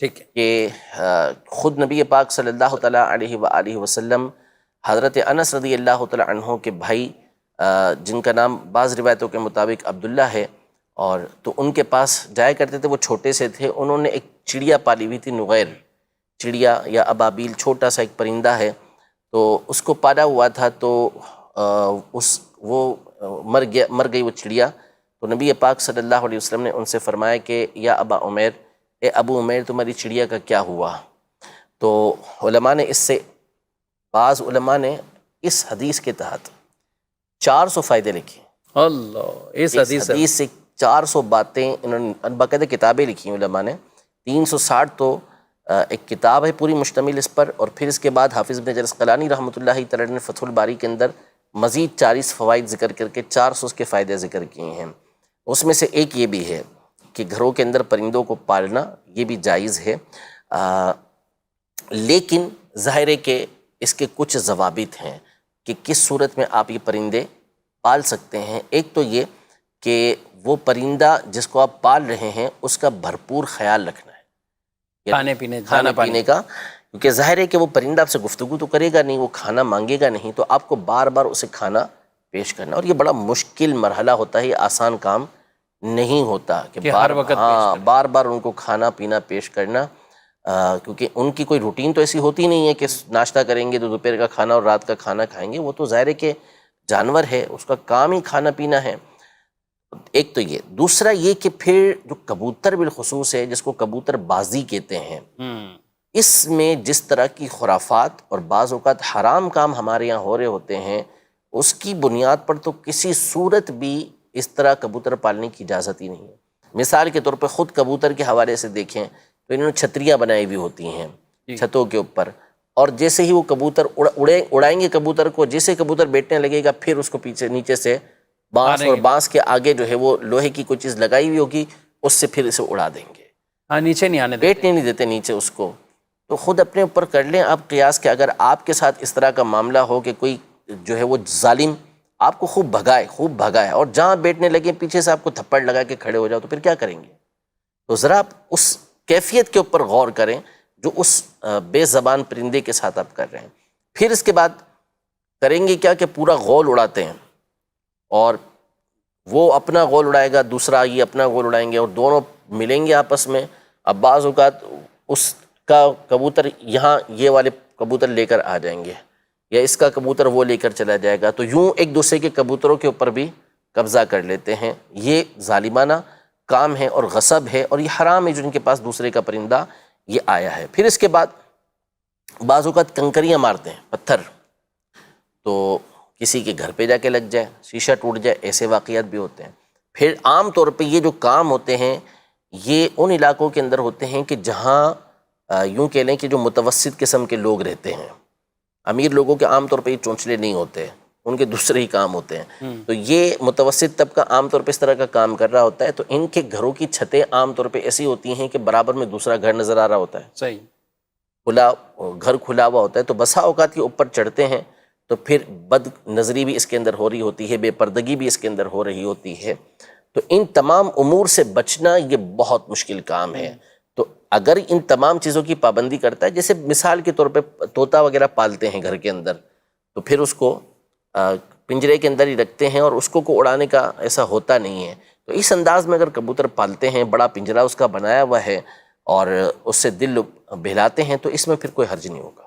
ٹھیک ہے، کہ خود نبی پاک صلی اللہ تعالیٰ علیہ وآلہ وسلم حضرت انس رضی اللہ تعالیٰ عنہ کے بھائی جن کا نام بعض روایتوں کے مطابق عبداللہ ہے، اور تو ان کے پاس جایا کرتے تھے، وہ چھوٹے سے تھے، انہوں نے ایک چڑیا پالی ہوئی تھی، نغیر چڑیا یا ابابیل، چھوٹا سا ایک پرندہ ہے، تو اس کو پالا ہوا تھا، تو وہ مر گئی وہ چڑیا۔ تو نبی پاک صلی اللہ علیہ وسلم نے ان سے فرمایا کہ یا ابا عمیر، اے ابو عمیر، تمہاری چڑیا کا کیا ہوا؟ تو علماء نے اس سے، بعض علماء نے اس حدیث کے تحت 400 فائدے لکھے۔ اللہ، اس حدیث سے 400 باتیں انہوں نے باقاعدہ کتابیں لکھی علماء نے، 360 تو ایک کتاب ہے پوری مشتمل اس پر، اور پھر اس کے بعد حافظ ابن حجر عسقلانی رحمۃ اللہ تعالی نے فتح الباری کے اندر مزید 40 فوائد ذکر کر کے 400 کے فائدے ذکر کیے ہیں۔ اس میں سے ایک یہ بھی ہے کہ گھروں کے اندر پرندوں کو پالنا یہ بھی جائز ہے، لیکن ظاہر ہے کہ اس کے کچھ ضوابط ہیں کہ کس صورت میں آپ یہ پرندے پال سکتے ہیں۔ ایک تو یہ کہ وہ پرندہ جس کو آپ پال رہے ہیں اس کا بھرپور خیال رکھنا ہے، کھانے پینے کا، کیونکہ ظاہر ہے کہ وہ پرندہ آپ سے گفتگو تو کرے گا نہیں، وہ کھانا مانگے گا نہیں، تو آپ کو بار بار اسے کھانا پیش کرنا، اور یہ بڑا مشکل مرحلہ ہوتا ہے، یہ آسان کام نہیں ہوتا کہ بار بار ان کو کھانا پینا پیش کرنا، کیونکہ ان کی کوئی روٹین تو ایسی ہوتی نہیں ہے کہ ناشتہ کریں گے تو دوپہر کا کھانا اور رات کا کھانا کھائیں گے، وہ تو ظاہر ہے کہ جانور ہے، اس کا کام ہی کھانا پینا ہے۔ ایک تو یہ، دوسرا یہ کہ پھر جو کبوتر بالخصوص ہے، جس کو کبوتر بازی کہتے ہیں، اس میں جس طرح کی خرافات اور بعض اوقات حرام کام ہمارے یہاں ہو رہے ہوتے ہیں، اس کی بنیاد پر تو کسی صورت بھی اس طرح کبوتر پالنے کی اجازت ہی نہیں ہے۔ مثال کے طور پہ خود کبوتر کے حوالے سے دیکھیں تو انہوں نے چھتریاں بنائی ہوئی ہوتی ہیں چھتوں کے اوپر، اور جیسے ہی وہ کبوتر اڑائیں گے کبوتر کو، جیسے کبوتر بیٹھنے لگے گا پھر اس کو پیچھے نیچے سے بانس، اور بانس کے آگے جو ہے وہ لوہے کی کوئی چیز لگائی ہوئی ہوگی، اس سے پھر اسے اڑا دیں گے، نیچے نہیں آنے دیتے، بیٹھنے نہیں دیتے نیچے اس کو۔ تو خود اپنے اوپر کر لیں آپ قیاس کہ اگر آپ کے ساتھ اس طرح کا معاملہ ہو کہ کوئی جو ہے وہ ظالم آپ کو خوب بھگائے اور جہاں بیٹھنے لگے پیچھے سے آپ کو تھپڑ لگا کے کھڑے ہو جاؤ، تو پھر کیا کریں گے؟ تو ذرا آپ اس کیفیت کے اوپر غور کریں جو اس بے زبان پرندے کے ساتھ آپ کر رہے ہیں۔ پھر اس کے بعد کریں گے کیا کہ پورا غول اڑاتے ہیں، اور وہ اپنا غول اڑائے گا، دوسرا یہ اپنا غول اڑائیں گے، اور دونوں ملیں گے آپس میں۔ اب بعض اوقات اس کا کبوتر یہاں یہ والے کبوتر لے کر آ جائیں گے، یا اس کا کبوتر وہ لے کر چلا جائے گا، تو یوں ایک دوسرے کے کبوتروں کے اوپر بھی قبضہ کر لیتے ہیں۔ یہ ظالمانہ کام ہے اور غصب ہے، اور یہ حرام ہے جو ان کے پاس دوسرے کا پرندہ یہ آیا ہے۔ پھر اس کے بعد بعض اوقات کنکریاں مارتے ہیں، پتھر، تو کسی کے گھر پہ جا کے لگ جائے، شیشہ ٹوٹ جائے، ایسے واقعات بھی ہوتے ہیں۔ پھر عام طور پہ یہ جو کام ہوتے ہیں یہ ان علاقوں کے اندر ہوتے ہیں کہ جہاں یوں کہہ لیں کہ جو متوسط قسم کے لوگ رہتے ہیں، امیر لوگوں کے عام طور پہ یہ چونچلے نہیں ہوتے، ان کے دوسرے ہی کام ہوتے ہیں، تو یہ متوسط طبقہ عام طور پہ اس طرح کا کام کر رہا ہوتا ہے، تو ان کے گھروں کی چھتیں عام طور پہ ایسی ہوتی ہیں کہ برابر میں دوسرا گھر نظر آ رہا ہوتا ہے، صحیح، گھر کھلا ہوا ہوتا ہے، تو بسا اوقات یہ اوپر چڑھتے ہیں، تو پھر بد نظری بھی اس کے اندر ہو رہی ہوتی ہے، بے پردگی بھی اس کے اندر ہو رہی ہوتی ہے۔ تو ان تمام امور سے بچنا یہ بہت مشکل کام ہے۔ تو اگر ان تمام چیزوں کی پابندی کرتا ہے، جیسے مثال کے طور پہ طوطا وغیرہ پالتے ہیں گھر کے اندر، تو پھر اس کو پنجرے کے اندر ہی رکھتے ہیں، اور اس کو اڑانے کا ایسا ہوتا نہیں ہے۔ تو اس انداز میں اگر کبوتر پالتے ہیں، بڑا پنجرا اس کا بنایا ہوا ہے، اور اس سے دل بہلاتے ہیں، تو اس میں پھر کوئی حرج نہیں ہوگا۔